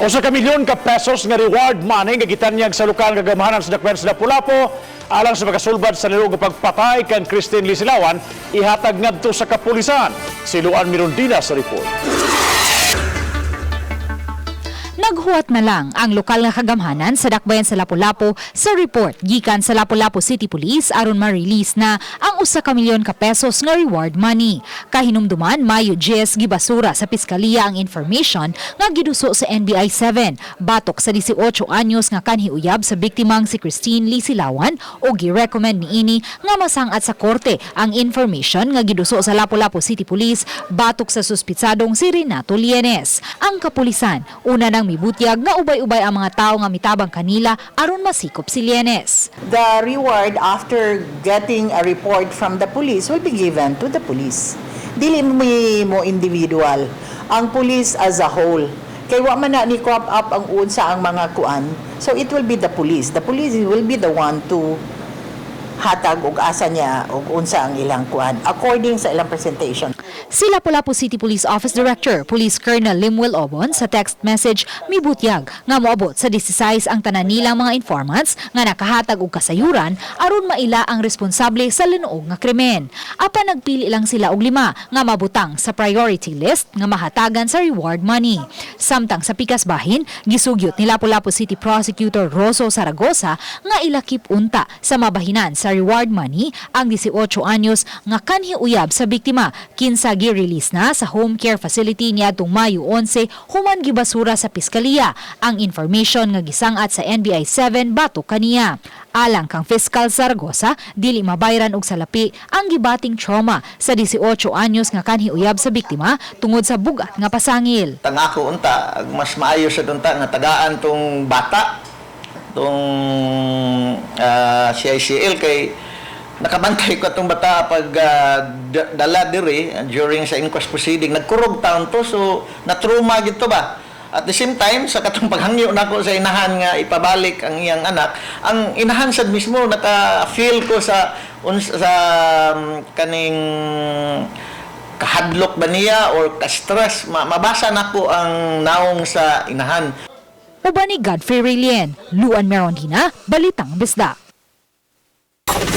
O sa kamilyon ka pesos nga reward money nga gitanyag sa lokal Kagamhanan sa dakwen sa Lapu-lapu alang sa pagkasulbad sa nilong pagpatay kang Christine Lee Silawan ihatag ngadto sa kapulisan. Siluan Mirondina sa report. Naghuwat na lang ang lokal nga kagamhanan sa dakbayan sa Lapu-lapu sa report gikan sa Lapu-lapu City Police aron ma-release na ang 1 milyon ka pesos nga reward money. Kahinumduman Mayo 10 gibasura sa piskalya ang information nga giduso sa NBI 7 batok sa 18 anyos nga kanhiuyab sa biktimang si Christine Lee Silawan o gi-recommend niini nga masangat sa korte ang information nga giduso sa Lapu-lapu City Police batok sa suspitsadong si Renato Lienes. Ang kapulisan una nang mibutyag nga ubay-ubay ang mga tao nga mitabang kanila aron masikop si Lienes. The reward after getting a report from the police will be given to the police. Dili mo individual, ang police as a whole. Kay wa man na ni crop up ang unsa ang mga kuan, so it will be the police. The police will be the one to hatag og asa niya og unsa ang ilang kuan according sa ilang presentation. Si Lapu-lapu City Police Office Director, Police Colonel Limwell Obon sa text message mibutyag nga moabot sa 16 ang tanan nilang mga informants nga nakahatag og kasayuran aron maila ang responsable sa linuog nga krimen. Apan nagpili lang sila og 5 nga mabutang sa priority list nga mahatagan sa reward money. Samtang sa Pikasbahin, gisugyot ni Lapu-lapu City Prosecutor Rosso Zaragoza nga ilakip unta sa mabahinan sa reward money ang 18 anyos nga kanhiuyab sa biktima kinsa gi-release na sa home care facility niadtong Mayo 11 human gibasura sa piskalya ang information nga gisangat sa NBI 7 batok kaniya. Alang kang Fiscal Zaragoza, dili mabayran og salapi ang gibating trauma sa 18 anyos nga kanhiuyab sa biktima tungod sa bugat nga pasangil. Tangako unta mas maayo sa dunta nga tagaan tong bata tong CICL kay nakabantay ko itong bata pag dala diri during sa inquest proceeding. Nagkurog taon to, so na-trauma gito ba? At the same time, sa katong paghangyo nako sa inahan nga ipabalik ang iyang anak, ang inahan sad mismo naka-feel ko sa kaning kahadlok ba niya or ka-stress. Mabasa nako ang naong sa inahan. Uban ni Godfrey Rilien, Luan Mirondina, Balitang Bisdak.